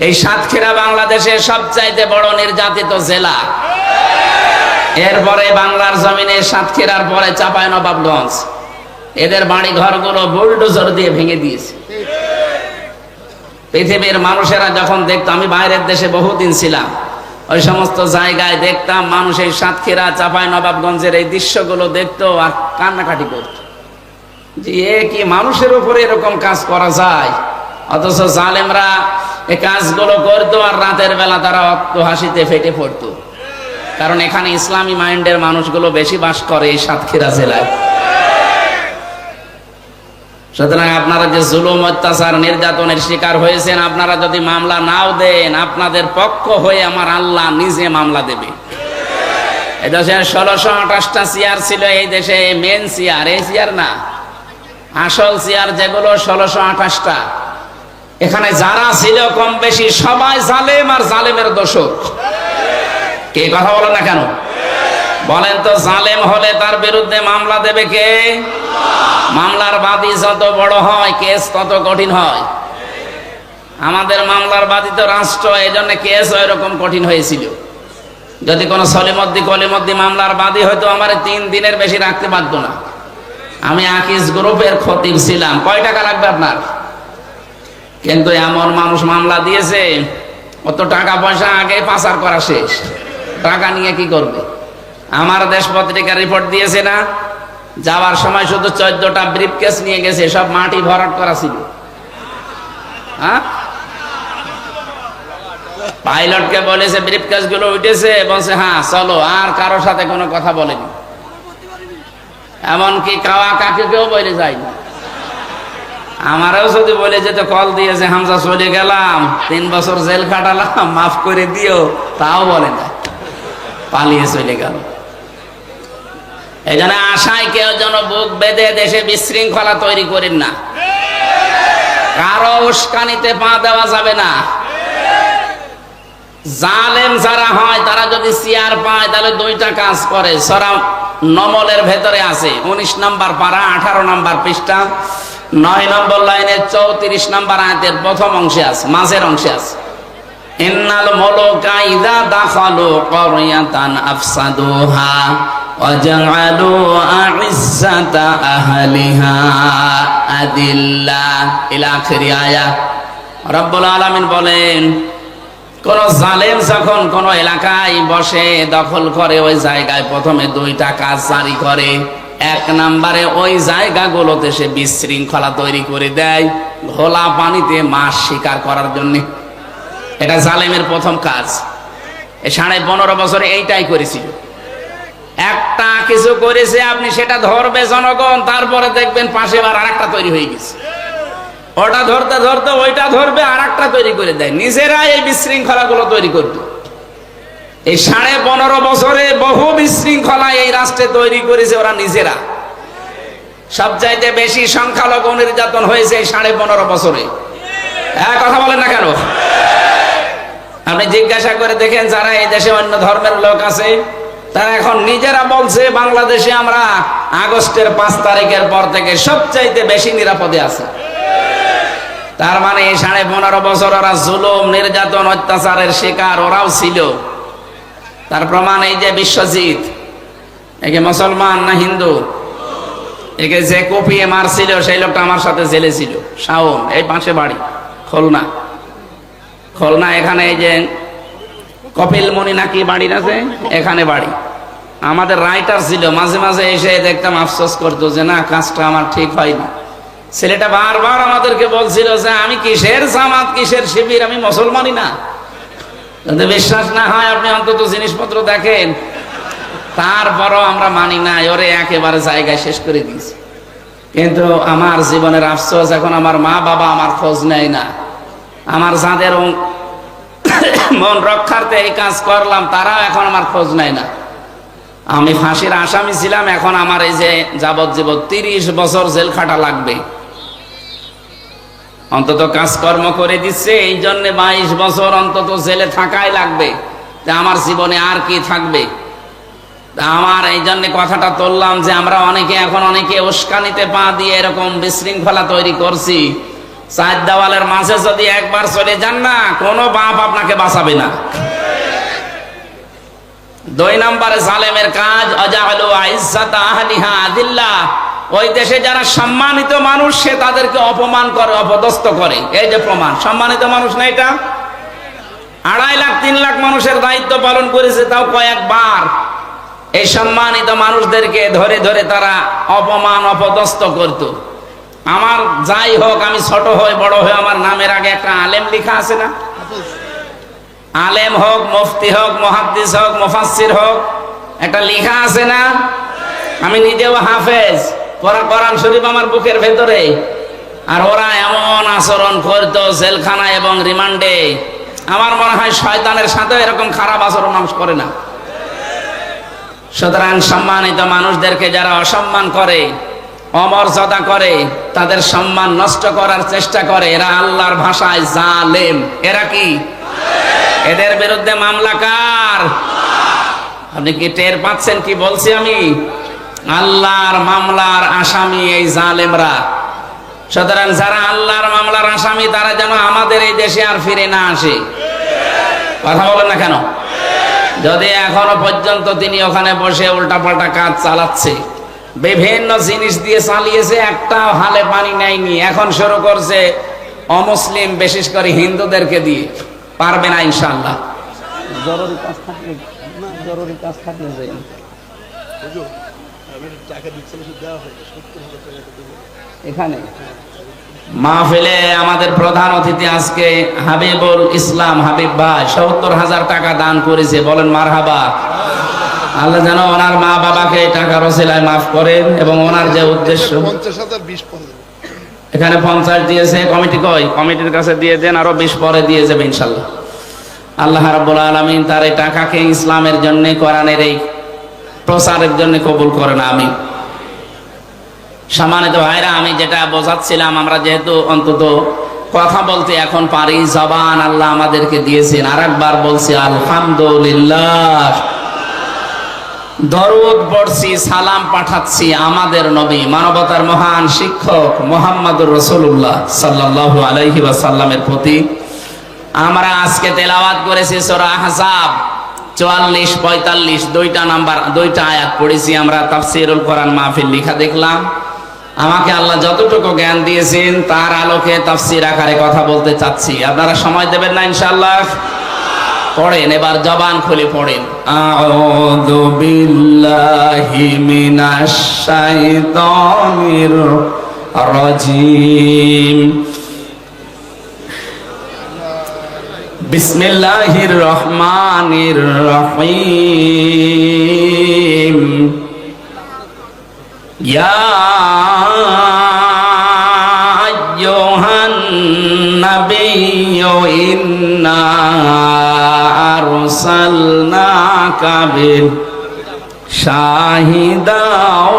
এই সাতক্ষীরা বাংলাদেশের সবচাইতে বড় নির্যাতিত জেলা। এরপরে বাংলার জমিনে সাতক্ষীরার পরে চাঁপাইনবাবগঞ্জ। এদের বাড়ি ঘরগুলো বুলডোজার দিয়ে ভেঙে দিয়েছে। পৃথিবীর মানুষেরা যখন দেখতো, আমি বাইরের দেশে বহুদিন ছিলাম, ওই সমস্ত জায়গায় দেখতাম মানুষ এই সাতক্ষীরা চাঁপাইনবাবগঞ্জের এই দৃশ্যগুলো দেখতো আর কান্নাকাটি করত যে এ কি মানুষের উপরে এরকম কাজ করা যায়। অথচ জালেমরা এই কাজগুলো করতো আর রাতের বেলা তারা অক্ত হাসিতে ফেটে পড়তো, কারণ এখানে ইসলামী মাইন্ডের মানুষগুলো বেশি বাস করে এই সাতক্ষীরা জেলায়। সুতরাং আপনারা যে জুলুম, অত্যাচার, নির্যাতনের শিকার হয়েছেন, আপনারা যদি মামলা নাও দেন, আপনাদের পক্ষ হয়ে আমার আল্লাহ নিজে মামলা দেবে। এই দেশে 1628টা চেয়ার ছিল, এই দেশে মেন চেয়ার, এই চেয়ার না, আসল চেয়ার যেগুলো 1628টা, এখানে যারা ছিল কম বেশি সবাই জালেম আর জালেমের দোষক। কে কথা বলেন না কেন? বলেন তো, জালেম হলে তার বিরুদ্ধে মামলা দেবে কে? মামলার বাদী যত বড় হয় কেস তত কঠিন হয়। আমাদের মামলার বাদী তো রাষ্ট্র, এই জন্য কেস এরকম কঠিন হয়েছিল। যদি কোনো সলিমদ্দি কলিমদ্দি মামলার বাদী হয়তো আমার 3 দিনের বেশি রাখতে পারতো না। আমি আকিস গ্রুপের খতিব ছিলাম, কয় টাকা লাগবে আপনার? কিন্তু এমন মানুষ মামলা দিয়েছে, অত টাকা পয়সা আগে পাচার করা শেষ, টাকা নিয়ে কি করবে? আমার দেশ পত্রিকা রিপোর্ট দিয়েছে না, যাওয়ার সময় শুধু 14টা ব্রিফকেস নিয়ে গেছে, সব মাটি ভরাট করা ছিল। হ্যাঁ, পাইলটকে বলেছে ব্রিফকেস গুলো উঠেছে, বলছে হ্যাঁ চলো, আর কারোর সাথে কোনো কথা বলেনি। এমনকি কাওয়া কাকুকেও বলে যায়নি। আমারও যদি বলে যেত, কল দিয়েছে হামজা চলে গেলাম, 3 বছর জেল কাটালাম, মাফ করে দিও, তাও বলে না, পালিয়ে চলে গেল। এই জন্য আশায় কেউ যেন বুক বেঁধে দেশে বিশৃঙ্খলা তৈরি করেন না, কারো উস্কানিতে পা দেওয়া যাবে না। জালেম যারা হয় তারা যদি চেয়ার পায় তাহলে 2টা কাজ করে। সূরা নমলের ভেতরে আছে, 19 নম্বর পারা, 18 নম্বর পৃষ্ঠা, 9 নম্বর লাইনে 34 নম্বর আয়াতের প্রথম অংশে আছে, মাঝের অংশে আছে, ইন্নাল মুলুকা ইযা দাখালু ক্বরিয়াতান আফসাদুহা ওয়া জাআলু আ'ইজ্জাতা আহলিহা আদিল্লা ইলা আখিরি আয়াত। রব্বুল আলামিন বলেন, কোন জালেম যখন কোন এলাকায় বসে দখল করে, ওই জায়গায় প্রথমে 2টা কাজ জারি করে। 1 নম্বরে ওই জায়গাগুলোতে সে বিশৃঙ্খলা তৈরি করে দেয়, ঘোলা পানিতে মাছ শিকার করার জন্য। এটা জালেমের প্রথম কাজ। এই 15.5 বছরে এইটাই করেছিল। একটা কিছু করেছে, আপনি সেটা ধরবে জনগণ, তারপরে দেখবেন পাশে আবার আরেকটা তৈরি হয়ে গেছে। ওটা ধরতে ধরতে ওইটা ধরবে, আরেকটা তৈরি করে দেয়। নিজেরা এই বিশৃঙ্খলা গুলো তৈরি করত। এই 15.5 বছরে বহু বিশৃঙ্খলা এই রাষ্ট্রে তৈরি করেছে ওরা নিজেরা। সবচাইতে বেশি সংখ্যালঘু নির্যাতন হয়েছে এই 15.5 বছরে। কথা বলেন না কেন? আপনি জিজ্ঞাসা করে দেখেন, যারা এই দেশে অন্য ধর্মের লোক আছে, তারা এখন নিজেরা বলছে বাংলাদেশে আমরা আগস্টের 5 তারিখের পর থেকে সবচাইতে বেশি নিরাপদে আছে। তার মানে এই 15.5 বছর ওরা জুলুম, নির্যাতন, অত্যাচারের শিকার ওরাও ছিল। তার প্রমাণ এই যে বিশ্বজিৎ, একে মুসলমান না হিন্দু, একে যে কুপিয়ে মারছিল সেই লোকটা আমার সাথে জেলে ছিল। শাওন, এই পাশে বাড়ি, খুলনা। খুলনা এখানে এই যে কপিলমণি নাকি বাড়ি আছে, এখানে বাড়ি। আমাদের রাইটার ছিল, মাঝে মাঝে এসে দেখতাম আফসোস করতো যে না, কাজটা আমার ঠিক হয়নি। ছেলেটা বারবার আমাদেরকে বলছিল যে আমি কিসের জামাত, কিসের শিবির, আমি মুসলমানই না। যদি বিশ্বাস না হয় আপনি অন্তত জিনিসপত্র দেখেন। তারপরও আমরা মানি না, ওরে একেবারে জায়গায় শেষ করে দিয়েছি। কিন্তু আমার জীবনের আফসোস, এখন আমার মা বাবা আমার খোঁজ নেয় না। আমার যাদের মন রক্ষার্থে এই কাজ করলাম, তারাও এখন আমার খোঁজ নেয় না। আমি ফাঁসির আসামি ছিলাম, এখন আমার এই যে যাবজ্জীবন 30 বছর জেল খাটা লাগবে। অন্তত কাজকর্ম করে দিচ্ছে, এই জন্য 22 বছর অন্তত জেলে থাকাই লাগবে। আমার জীবনে আর কি থাকবে? আমার এই জন্য কথাটা তুললাম যে আমরা অনেকে এখন অনেকে উস্কানিতে পা দিয়ে এরকম বিশৃঙ্খলা তৈরি করছি। চার দেওয়ালের মাঝে যদি একবার চলে যান না, কোনো বাপ আপনাকে বাঁচাবে না। 2 নম্বরে জালেমের কাজ, আজালু আইজ্জাতা আহলিহা আযিল্লাহ। ওই দেশে যারা সম্মানিত মানুষ, সে তাদেরকে অপমান করে, অপদস্থ করে। এই যে প্রমাণ, সম্মানিত মানুষ না এটা। 2.5 লাখ 3 লাখ মানুষের দায়িত্ব পালন করেছে, তাও কয়েকবার। এই সম্মানিত মানুষদেরকে ধরে ধরে তারা অপমান, অপদস্থ করত। আমার যাই হোক, আমি ছোট হই বড় হই, আমার নামের আগে একটা আলেম লেখা আছে না? আলেম হোক, মুফতি হোক, মুহাদ্দিস হোক, মুফাসসির হোক, একটা লেখা আছে না? আমি নিজেও হাফেজ, কোরআন শরীফ আমার বুকের ভেতরে। আর ওরা এমন আচরণ করতো জেলখানা এবং রিমান্ডে, আমার মনে হয় শয়তানের সাথে এরকম খারাপ আচরণ মানুষ করে না। সুতরাং সম্মানিত মানুষদেরকে যারা অসম্মান করে, অমর্যাদা করে, তাদের সম্মান নষ্ট করার চেষ্টা করে, এরা আল্লাহর ভাষায় জালেম। এরা কি? এদের বিরুদ্ধে মামলা কার? আপনি কি টের পাচ্ছেন কি বলছি আমি? আল্লাহর মামলার আসামি এই জালেমরা। সুতরাং যারা আল্লাহর মামলার আসামি, তারা যেন আমাদের এই দেশে আর ফিরে না আসে। কথা বলেন না কেন? যদি এখনো পর্যন্ত তিনি ওখানে বসে উল্টাপাল্টা কাজ চালাচ্ছে, বিভিন্ন জিনিস দিয়ে চালিয়েছে, একটা হালে পানি নেয়নি, এখন শুরু করছে অমুসলিম, বিশেষ করে হিন্দুদেরকে দিয়ে। পারবে না ইনশাআল্লাহ। জরুরি কাজ থাকলে না, জরুরি কাজ থাকলে যাই এখানে মাহফিলে আমাদের প্রধান অতিথি আজকে হাবিবুল ইসলাম, হাবিব ভাই ৭০,০০০ টাকা দান করেছে। বলেন মারহাবা। আল্লাহ যেন ওনার মা বাবাকে টাকার ওসিলায় মাফ করেন, এবং ওনার যে উদ্দেশ্য, ৫০,০০০ এখানে 50 দিয়েছে, কমিটি কই? কমিটির কাছে দিয়ে দেন, আরো 20 পরে দিয়ে যাবে ইনশাল্লাহ। আল্লাহ রাব্বুল আলামিন তার এই টাকাকে ইসলামের জন্য, কোরআনের এই প্রচারের জন্য কবুল করেন, আমিন। সম্মানিত ভাইরা, আমি যেটা বোঝাচ্ছিলাম, আমরা যেহেতু অন্তত কথা বলতে এখন পারি, জবান আল্লাহ আমাদেরকে দিয়েছেন। আরেকবার বলছি আলহামদুলিল্লাহ। দরুদ পড়ছি, সালাম পাঠাচ্ছি আমাদের নবী, মানবতার মহান শিক্ষক মুহাম্মদুর রাসূলুল্লাহ সাল্লাল্লাহু আলাইহি ওয়াসাল্লামের প্রতি। আমরা আজকে তেলাওয়াত করেছি সূরা আহজাব 44, 45, দুইটা আয়াত পড়েছি আমরা। তাফসীরুল কোরআন মাহফিল লেখা দেখলাম। আমাকে আল্লাহ যতটুকু জ্ঞান দিয়েছেন তার আলোকে তাফসীর আকারে কথা বলতে চাচ্ছি। আপনারা সময় দেবেন না ইনশাআল্লাহ? পড়েন, এবার জবান খুলে পড়েন। আউযু বিল্লাহি মিনাশ শাইতানির রাজিম। বিসমিল্লাহির রহমানির রহিম। ইয়া আইয়ুহান নাবিয়্যু ইন্না আরসালনাকা শাহিদাও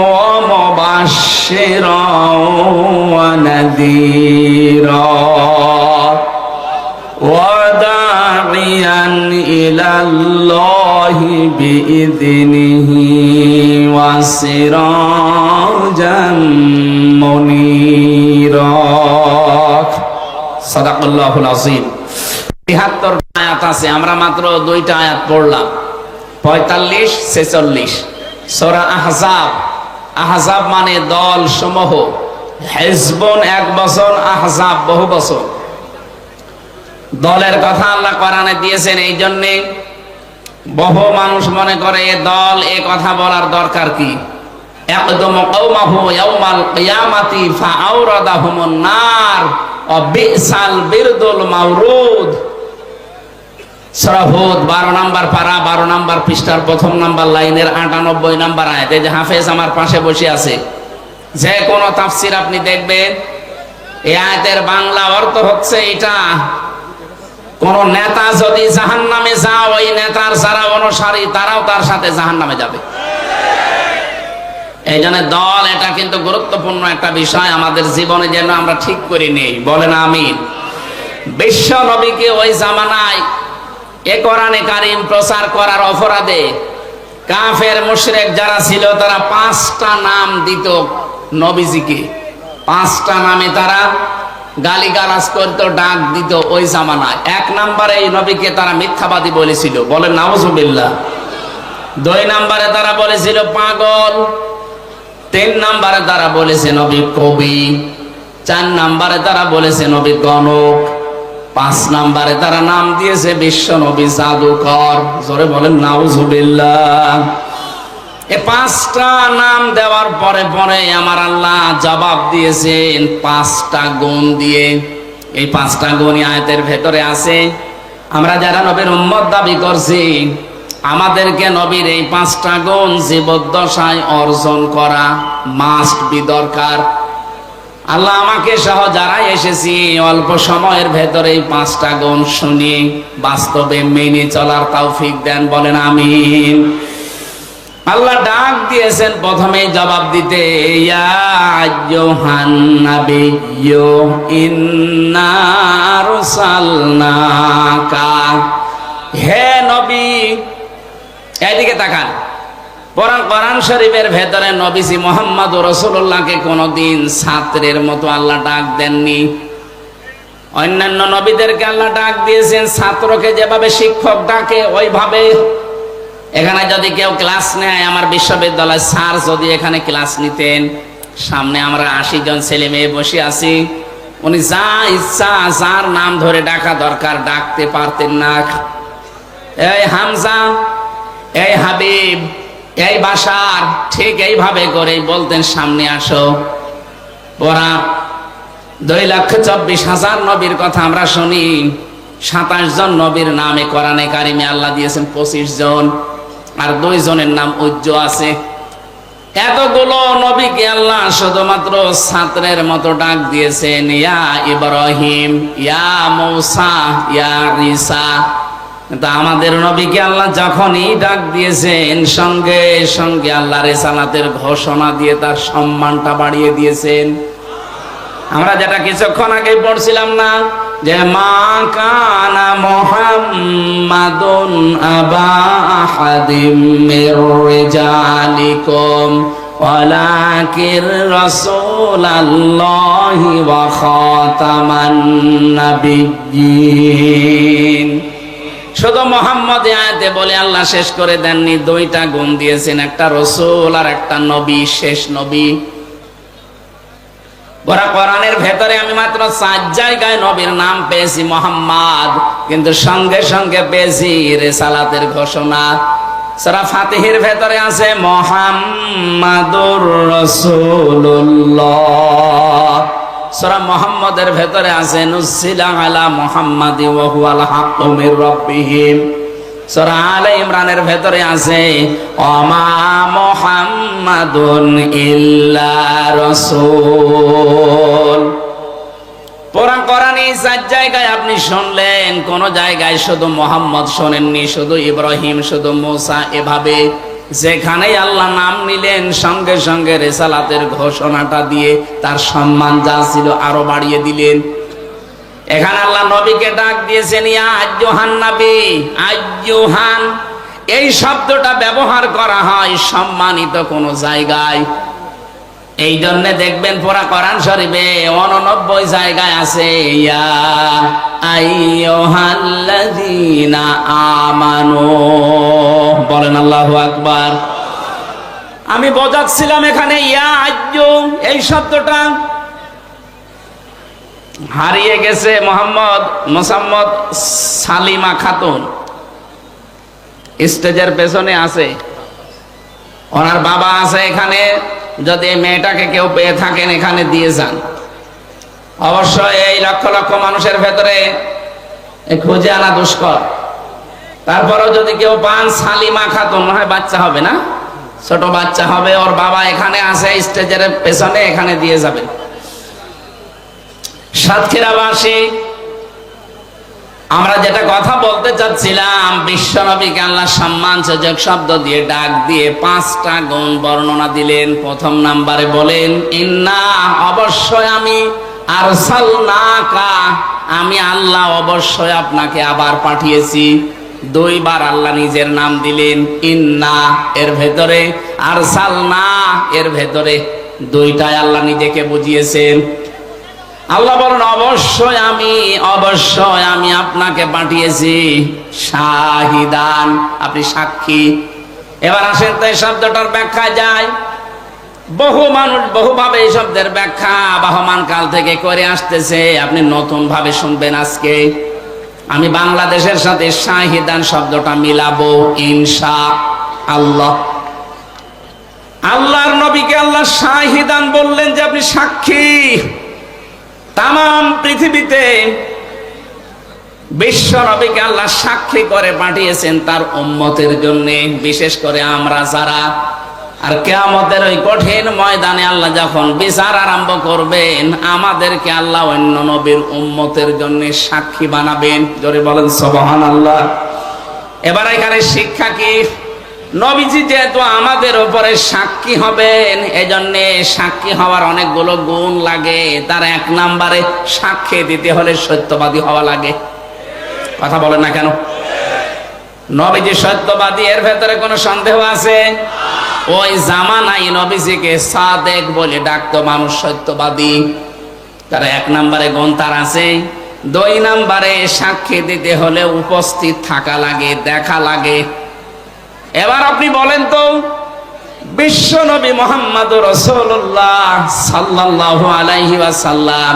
ওয়া মুবাশশিরাও ওয়া নাযীরা ওয়া দা'iয়ান ইলাল্লাহি বিইذনিহি ওয়া সিরাজাম মুনীরা। সাদাকাল্লাহুল আযীম। ৭৩ আয়াত আছে, আমরা মাত্র 2টা আয়াত পড়লাম, ৪৫, ৪৬। সূরা আহজাব। আহজাব মানে দল সমূহ। হিজবুন 1 বছর, আহজাব বহু বছর। দলের কথা আল্লাহ কোরআনে দিয়েছেন, এই জন্যে বহু মানুষ মনে করে এ দল, এ কথা বলার দরকার কি? ইয়াকদুমু কওমাহু ইয়াউমাল কিয়ামাতি ফাআওরাদাহুমুন নার ওয়া বিসাল বিরদুল মাওরুদ। সূরা হুদ 12 নম্বর পারা, 12 নম্বর পৃষ্ঠার 1ম নম্বর লাইনের 98 নম্বর আয়াত। এই যে হাফেজ আমার পাশে বসে আছে, যে কোনো তাফসীর আপনি দেখবেন, এই আয়াতের বাংলা অর্থ হচ্ছে এটা: কোন নেতা যদি জাহান্নামে যায়, ওই নেতার যারা অনুসারী তারাও তার সাথে জাহান্নামে যাবে। এই জন্য দল, এটা কিন্তু গুরুত্বপূর্ণ একটা বিষয় আমাদের জীবনে, যেন আমরা ঠিক করে নেই। বলেন আমিন। বিশ্ব নবীকে ওই জামানায় এ কোরআনে কারীম প্রচার করার অপরাধে কাফের মুশরিক যারা ছিল, তারা 5টা নাম দিত নবীজিকে। 5টা নামে তারা গালিগালাজ করতো, ডাক দিত ওই জামানায়। 1 নম্বরে এই নবীকে তারা মিথ্যাবাদী বলেছিল, বলেন নাউজুবিল্লাহ। 2 নম্বরে তারা বলেছিল পাগল। 3 নম্বরে তারা বলেছে নবী কবি। 4 নম্বরে তারা বলেছে নবী গণক। 5 নম্বরে তারা নাম দিয়েছে বিশ্ব নবী জাদুকর। জোরে বলেন নাউজুবিল্লাহ। এই 5টা নাম দেওয়ার পরে পরে আমার আল্লাহ জবাব দিয়েছেন 5টা গুণ দিয়ে। এই 5টা গুণ আয়াতের ভেতরে আছে। আমরা যারা নবীর উম্মত দাবি করছি, আমাদেরকে নবীর এই 5টা গুণ জীবদ্দশায় অর্জন করা মাস্ট বি দরকার। আল্লাহ আমাকে সহ যারা এসেছি অল্প সময়ের ভেতরে এই 5টা গুণ শুনি বাস্তবে মেনে চলার তৌফিক দেন, বলেন আমিন। আল্লাহ ডাক দিয়েছেন প্রথমে জবাব দিতে, ইয়া আইয়ুহান নাবিয়্যু ইন্না আরসালনাকা, হে নবী। এদিকে তাকান। কোরআন শরীফের ভেতরে নবীজি মুহাম্মদ রাসূলুল্লাহকে কোনদিন ছাত্রের মতো আল্লাহ ডাক দেননি। অন্যান্য নবীদেরকে আল্লাহ ডাক দিয়েছেন ছাত্রকে যেভাবে শিক্ষক ডাকে ওইভাবে। এখানে যদি কেউ ক্লাস নেয়, আমার বিশ্ববিদ্যালয় স্যার যদি এখানে ক্লাস নিতেন, সামনে আমরা 80 জন ছেলে মেয়ে বসে আছি, উনি যা ইচ্ছা যার নাম ধরে ডাকা দরকার ডাকতে পারতেন না। এই হামজা, এই হাবিব, এই বাশার, ঠিক এইভাবে করে বলতেন সামনে আসো। ওরা 2,24,000 নবীর কথা আমরা শুনি, 27 জন নবীর নামে কোরআনে কারিমে আল্লাহ দিয়েছেন 25 জন, আর 2 জনের নাম উজ্জ আছে। এতগুলো নবীকে আল্লাহ শুধুমাত্র ছাত্রের মতো ডাক দিয়েছেন, ইয়া ইব্রাহিম, ইয়া মূসা, ইয়া ঈসা। তা আমাদের নবীকে আল্লাহ যখনই ডাক দিয়েছেন সঙ্গে সঙ্গে আল্লাহ রিসালাতের ঘোষণা দিয়ে তার সম্মানটা বাড়িয়ে দিয়েছেন। আমরা যেটা কিছুক্ষণ আগে পড়ছিলাম না, যে মা কানা মুহাম্মাদুন আবা আহাদিম মির রিজালিকুম ওয়ালাকিন রাসূলুল্লাহি ওয়া খাতামান নাবিয়্যিন। শুধু মুহাম্মদ আয়াতে বলে আল্লাহ শেষ করে দেননি, 2টা গুণ দিয়েছেন, একটা রাসূল আর একটা নবী, শেষ নবী। কোরআনের ভেতরে আমি মাত্র 4 জায়গায় নবীর নাম পেয়েছি মুহাম্মদ, কিন্তু সঙ্গে সঙ্গে পেয়েছি রিসালাতের ঘোষণা। সূরা ফাতিহের ভেতরে আছে মুহাম্মাদুর রাসূলুল্লাহ। সূরা মুহাম্মদের ভেতরে আছে নুজ্জিলা আলা মুহাম্মাদি ওয়া হুয়াল হাক্কু মির রাব্বিহিম। সূরা আলে ইমরানের ভেতরে আছে ওমা মুহাম্মাদুন ইল্লা রাসূল। কোরআনে 4 জায়গায় আপনি শুনলেন, কোন জায়গায় শুধু মুহাম্মদ শোনেননি, শুধু ইব্রাহিম, শুধু মূসা। এভাবে যেখানে আল্লাহ নাম নিলেন সঙ্গে সঙ্গে রিসালাতের ঘোষণাটা দিয়ে তার সম্মান যা ছিল আরো বাড়িয়ে দিলেন। এখানে আল্লাহ নবীকে ডাক দিয়েছেন ইয়া আইয়ুহান নবী। আইয়ুহান এই শব্দটা ব্যবহার করা হয় সম্মানিত কোন জায়গায়। এই জন্য দেখবেন পুরা কোরআন শরীফে 89 জায়গায় আছে ইয়া আইয়ুহাল্লাযীনা আমানু। বলেন আল্লাহু আকবার। আমি বোঝাচ্ছিলাম এখানে ইয়া আইয়ু এই শব্দটা হারিয়ে গেছে। মোসাম্মদ সালিমা খাতুন স্টেজের পেছনে আছে, ওনার বাবা আছে এখানে। যদি মেয়েটাকে কেউ পেয়ে থাকেন এখানে দিয়ে যান। অবশ্যই এই লক্ষ লক্ষ মানুষের ভেতরে খুঁজে আনা দুষ্কর। তারপরেও যদি কেউ পান, সালিমা খাতুন, মনে হয় বাচ্চা হবে না, ছোট বাচ্চা হবে, ওর বাবা এখানে আছে স্টেজের পেছনে, এখানে দিয়ে যাবেন। সাতক্ষীরাবাসী, আমরা যেটা কথা বলতে চাচ্ছিলাম, বিশ্বনবীকে আল্লাহ সম্মানসূচক শব্দ দিয়ে ডাক দিয়ে 5টা গুণ বর্ণনা দিলেন। প্রথম নাম্বারে বলেন ইন্না, অবশ্যই আমি, আরসালনাকা, আমি আল্লাহ অবশ্যই আপনাকে আবার পাঠিয়েছি। 2 বার আল্লাহ নিজের নাম দিলেন, ইন্না এর ভেতরে, আরসালনা এর ভেতরে, 2টাই আল্লাহ নিজেকে বুঝিয়েছেন। আল্লাহ বলেন অবশ্যই আমি আপনাকে পাঠিয়েছি শাহিদান, আপনি সাক্ষী। এবার আসেন তো এই শব্দটার ব্যাখ্যা যায়। বহু মানুষ বহুভাবে এই শব্দের ব্যাখ্যা আবহমান কাল থেকে করে আসতেছে, আপনি নতুন ভাবে শুনবেন আজকে। আমি বাংলাদেশের সাথে শাহিদান শব্দটা মিলাবো ইনশাআল্লাহ। আল্লাহর নবীকে আল্লাহ শাহিদান বললেন যে আপনি সাক্ষী। তামাম পৃথিবীতে বিশ্ব নবীকে আল্লাহ সাক্ষী করে পাঠিয়েছেন তার উম্মতের জন্য, বিশেষ করে আমরা যারা। আর কিয়ামতের ওই কঠিন ময়দানে আল্লাহ যখন বিচার আরম্ভ করবেন, আমাদেরকে আল্লাহ অন্য নবীর উম্মতের জন্য সাক্ষী বানাবেন। জোরে বলেন সুবহানাল্লাহ। এবার এখানে শিক্ষা কি? নবীজি যেহেতু আমাদের উপরে সাক্ষী হবেন, এজন্য সাক্ষী হওয়ার অনেকগুলো গুণ লাগে। তার এক নম্বরে সাক্ষী দিতে হলে সত্যবাদী হওয়া লাগে। কথা বলেন না কেন? নবীজি সত্যবাদী, এর ভেতরে কোনো সন্দেহ আছে? ওই জামানায় নবীজিকে সাদেক বলে ডাকতো মানুষ, সত্যবাদী। তার এক নম্বরে গুণ তার আছে। দুই নম্বরে সাক্ষী দিতে হলে উপস্থিত থাকা লাগে, দেখা লাগে। এবার আপনি বলেন তো, বিশ্ব নবী মুহাম্মদুর রাসূলুল্লাহ সাল্লাল্লাহু আলাইহি ওয়াসাল্লাম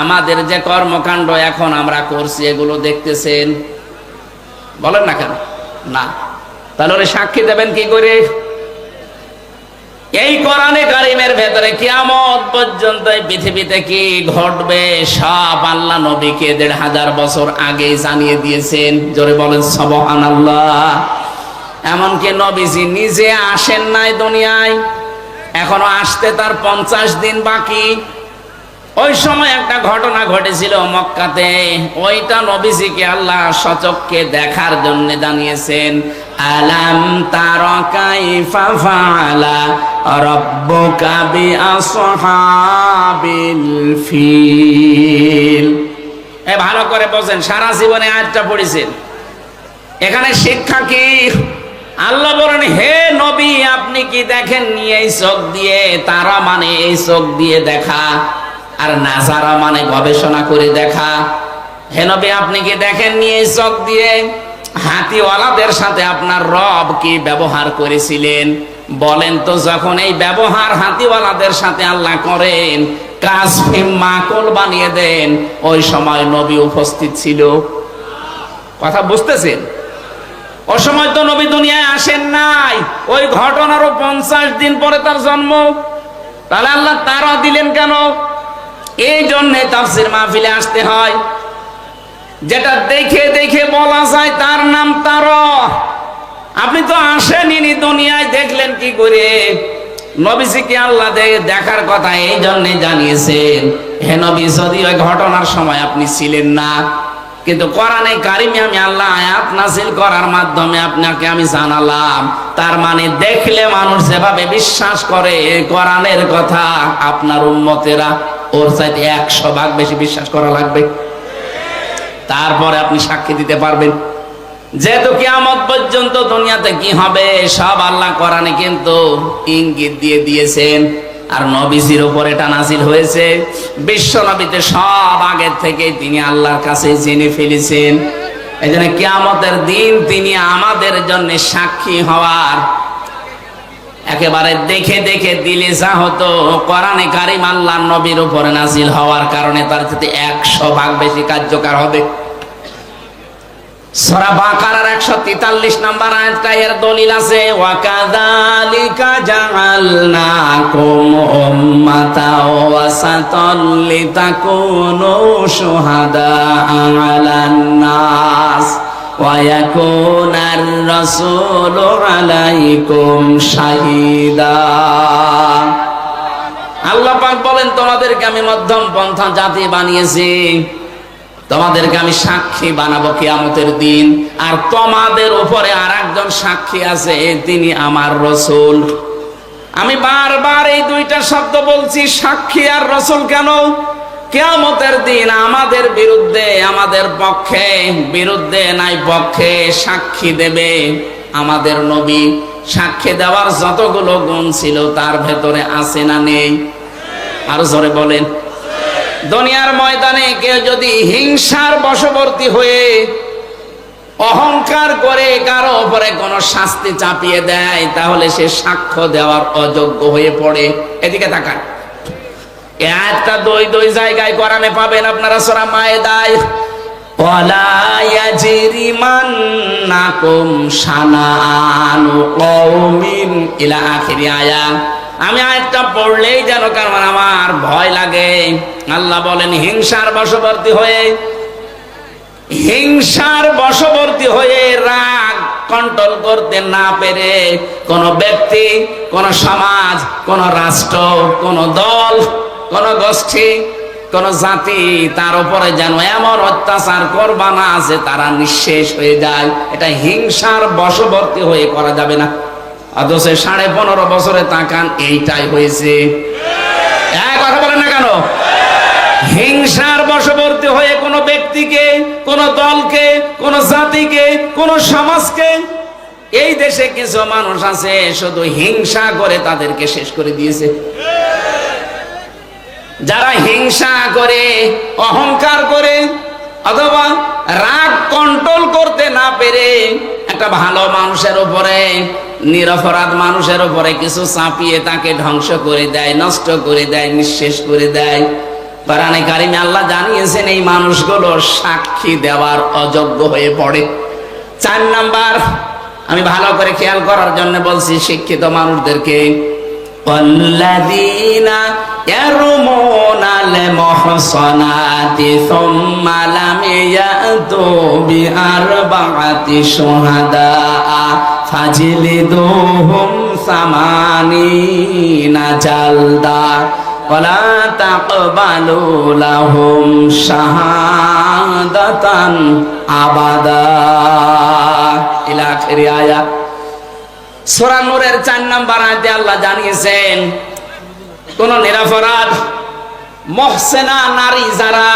আমাদের যে কর্মকাণ্ড এখন আমরা করছি, এগুলো দেখতেছেন? বলেন না কেন? না। তাহলে উনি সাক্ষী দেবেন কি করে? এই কোরআনে কারিমের ভেতরে কিয়ামত পর্যন্ত এই পৃথিবীতে কি ঘটবে সব আল্লাহ নবীকে ১৫০০ বছর আগে জানিয়ে দিয়েছেন। জোরে বলেন সুবহানাল্লাহ। এমনকি নবীজি নিজে আসেন নাই দুনিয়ায়, এখনো আসতে তার 50 দিন বাকি। ওই সময় একটা ঘটনা ঘটেছিল মক্কাতে, ওইটা নবীজিকে আল্লাহ সচক্ষে দেখার জন্য জানিয়েছেন। আলাম তারা কাইফা ফাআলা রাব্বুকা বিআসহাবিল ফিল। ভালো করে বোঝেন, সারা জীবনে আয়াতটা পড়েছেন। এখানে শিক্ষা কি? আল্লাহ বলেন, হে নবী আপনি কি দেখেননি এই চোখ দিয়ে? তারা মানে এই চোখ দিয়ে দেখা, আর নাজারা মানে গবেষণা করে দেখা। হে নবী আপনি কি দেখেননি এই চোখ দিয়ে হাতিওয়ালাদের সাথে আপনার রব কি ব্যবহার করেছিলেন? বলেন তো, যখন এই ব্যবহার হাতিওয়ালাদের সাথে আল্লাহ করেন, কাসফে মাকল বানিয়ে দেন, ওই সময় নবী উপস্থিত ছিল? কথা বুঝতেছেন? ওই সময় তো নবী দুনিয়ায় আসেন নাই, ওই ঘটনারও 50 দিন পরে তার জন্ম। তাহলে আল্লাহ তারা দিলেন কেন? এই জন্য তাফসীর মাহফিলে আসতে হয়। যেটা দেখে দেখে বলা যায় তার নাম তারা। আপনি তো আসেনই দুনিয়ায়, দেখলেন কি করে? নবীজিকে আল্লাহ দেখার কথা এই জন্য জানিয়েছেন। হে নবী, যদি ওই ঘটনার সময় আপনি ছিলেন না, কিন্তু কোরআনে কারিমে আমি আল্লাহ আয়াত নাযিল করার মাধ্যমে আপনাকে আমি জানালাম। তার মানে দেখলে মানুষ যেভাবে বিশ্বাস করে কোরআনের কথা, আপনার উম্মতেরা ওর চাইতে 100 ভাগ বেশি বিশ্বাস করা লাগবে। তারপরে আপনি সাক্ষী দিতে পারবেন। যেহেতু কিয়ামত পর্যন্ত দুনিয়াতে কি হবে সব আল্লাহ কোরআনে কিন্তু ইঙ্গিত দিয়ে দিয়েছেন। আর নবীজির উপর এটা নাযিল হয়েছে। বিশ্ব নবীতে সব আগের থেকে তিনি আল্লাহর কাছে জেনে ফেলেছেন। এই জন্য কিয়ামতের দিন তিনি আমাদের জন্য সাক্ষী হওয়ার একেবারে দেখে দেখে দিলে যা হতো, কোরআনে কারিম আল্লাহর নবীর উপরে নাযিল হওয়ার কারণে তার সাথে 100 ভাগ বেশি কার্যকর হবে। সূরা বাকারার 143 নম্বর আয়াতটা এর দলিল আছে। ওয়া কাযালিকা জাআলনাকুম উম্মাতাও ওয়াসাতাল লিতাকুনু শুহাদা আলান নাস ওয়া ইয়াকুনার রাসূলু আলাইকুম শাহিদা। আল্লাহ পাক বলেন, তোমাদেরকে আমি মধ্যম পন্থা জাতি বানিয়েছি, তোমাদেরকে আমি সাক্ষী বানাবো কিয়ামতের দিন। আর তোমাদের উপরে আরেকজন সাক্ষী আছে, তিনি আমার রাসূল। আমি বারবার এই দুইটা শব্দ বলছি, সাক্ষী আর রাসূল। কেন? কিয়ামতের দিন আমাদের বিরুদ্ধে, আমাদের পক্ষে, বিরুদ্ধে নাই পক্ষে সাক্ষী দেবে আমাদের নবী। সাক্ষী দেওয়ার যতগুলো গুণ ছিল তার ভেতরে আছে না নেই? আর জোরে বলেন। দুনিয়ার ময়দানে কেউ যদি হিংসার বশবর্তী হয়ে অহংকার করে কারো উপরে কোনো শাস্তি চাপিয়ে দেয়, তাহলে সে সাক্ষ্য দেওয়ার অযোগ্য হয়ে পড়ে। এদিকে তাকান, এই আয়াতটা দুই জায়গায় কোরআনে পাবেন আপনারা। সূরা মায়েদায় ওয়ালা ইয়াজরিমান্নাকুম শানাআনু কওমিন ইলা আখিরি আয়াত। আমি আয়াতটা পড়লেই যেন কারণ আমার ভয় লাগে। আল্লাহ বলেন হিংসার বশবর্তী হয়ে রাগ কন্ট্রোল করতে না পেরে কোন ব্যক্তি, কোন সমাজ, কোন রাষ্ট্র, কোন দল, কোন গোষ্ঠী, কোন জাতি তার উপরে যেন এমন অত্যাচার করবানা আছে তারা নিঃশেষ হয়ে যায়, এটা হিংসার বশবর্তী হয়ে করা যাবে না। অথচ 15.5 বছরে তাকান এইটাই হয়েছে। কথা বলেন না কেন? হিংসার বশবর্তী হয়ে কোন ব্যক্তিকে, কোন দলকে, কোন জাতিকে, কোন সমাজকে, এই দেশে কিছু মানুষ আছে শুধু হিংসা করে তাদেরকে শেষ করে দিয়েছে। যারা হিংসা করে, অহংকার করে, অথবা রাগ কন্ট্রোল করতে না পেরে একটা ভালো মানুষের উপরে, নিরপরাধ মানুষের উপরে কিছু চাপিয়ে তাকে ধ্বংস করে দেয়, নষ্ট করে দেয়, নিঃশেষ করে দেয়, কোরআনে কারিমে আল্লাহ জানিয়েছেন এই মানুষগুলো সাক্ষী দেওয়ার অযোগ্য হয়ে পড়ে। 4 নাম্বার, আমি ভালো করে খেয়াল করার জন্য বলছি শিক্ষিত মানুষদেরকে, ওয়াল্লাযীনা ইয়ারমুনাল মুহসানাতি সুম্মা লাম ইয়াতু বিআরবা'াতি শুহাদা ফাজলিদুহুম 80 জালদা ওয়ালা তাকবালু লাহুম শাহাদাতান আবাদা ইলা আখিরি আয়াত। সূরা নূরের 4 নম্বর আয়াতে আল্লাহ জানিয়েছেন কোন নিরপরাধ মুহসিনা নারী যারা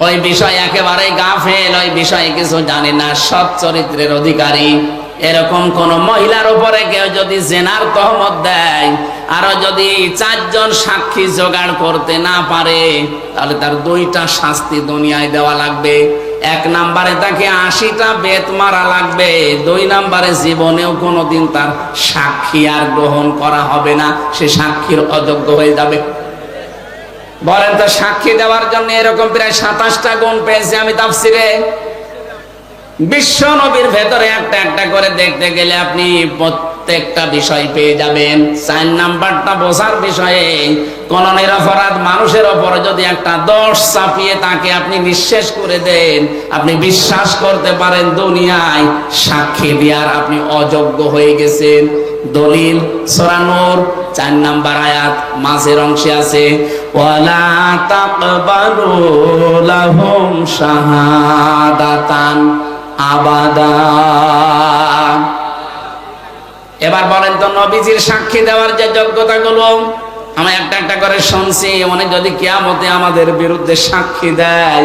ওই বিষয় একেবারে গাফেল, ওই বিষয়ে কিছু জানে না, সৎ চরিত্রের অধিকারী, এরকম কোন মহিলার উপরে কেউ যদি জেনার তহমত দেয় আর যদি 4 জন সাক্ষী জোগাড় করতে না পারে, তাহলে তার 2টা শাস্তি দুনিয়ায় দেওয়া লাগবে। 1 নম্বরে তাকে 80টা বেত মারা লাগবে। 2 নম্বরে জীবনেও কোনোদিন তার সাক্ষী আর গ্রহণ করা হবে না, সে সাক্ষীর অযোগ্য হয়ে যাবে। বলেন তো, সাক্ষী দেওয়ার জন্য এরকম প্রায় 27টা গুণ পেয়েছি আমি তাফসিরে। বিশ্ব নবীর ভেতরে একটা একটা করে দেখতে গেলে আপনি প্রত্যেকটা বিষয় পেয়ে যাবেন। 4 নাম্বারটা বোঝার বিষয়ে, কোন নিরপরাধ মানুষের ওপর যদি একটা দোষ চাপিয়ে তাকে আপনি নিঃশেষ করে দেন, আপনি বিশ্বাস করতে পারেন দুনিয়ায় সাক্ষী দেওয়ার আপনি অযোগ্য হয়ে গেছেন। দলিল সূরা নূর 4 নাম্বার আয়াত মাঝের অংশে আছে ওয়ালা তাকবালু লাহুম শাহাদাতান আবাদা। এবার বলেন তো, নবীজির সাক্ষী দেওয়ার যে যোগ্যতাগুলো আমরা একটা একটা করে শুনছি, অনেক যদি কিয়ামতে আমাদের বিরুদ্ধে সাক্ষী দেয়,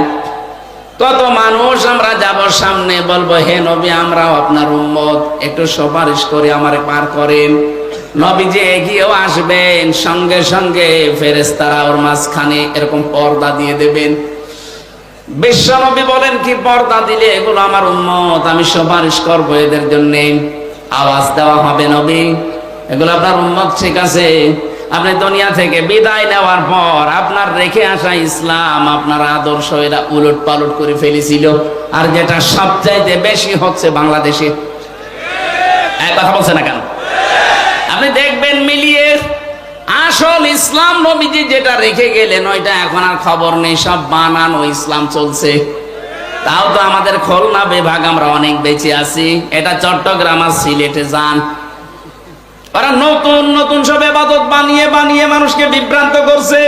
কত মানুষ আমরা যাব সামনে, বলবো হে নবী আমরাও আপনার উম্মত, একটু সুপারিশ করে আমারে পার করেন। নবীজি এগিয়েও আসবেন, সঙ্গে সঙ্গে ফেরেশতারা ওর মাঝখানে এরকম পর্দা দিয়ে দেবেন। বিশ্ব নবী বলেন কি পর্দা দিলে এগুলো আমার উম্মত, আমি সুপারিশ করবো এদের জন্য। আওয়াজ দেওয়া হবে নবী এগুলো আপনার উম্মত, ঠিক আছে। আপনি দুনিয়া থেকে বিদায় নেওয়ার পর আপনার রেখে আসা ইসলাম, আপনার আদর্শ এরা উলট পালট করে ফেলেছিল। আর যেটা সবচাইতে বেশি হচ্ছে বাংলাদেশে, এক কথা বলছে না কেন? আপনি দেখবেন মিলিয়ে আসল ইসলাম নবীজি যেটা রেখে গেলেন ওইটা এখন আর খবর নেই, সব বানানো ইসলাম চলছে। তাও তো আমাদের খুলনা বিভাগ আমরা অনেক বেঁচে আছি, এটা চট্টগ্রাম আর সিলেটে যান, ওরা নতুন নতুন সব ইবাদত বানিয়ে বানিয়ে মানুষকে বিভ্রান্ত করছে।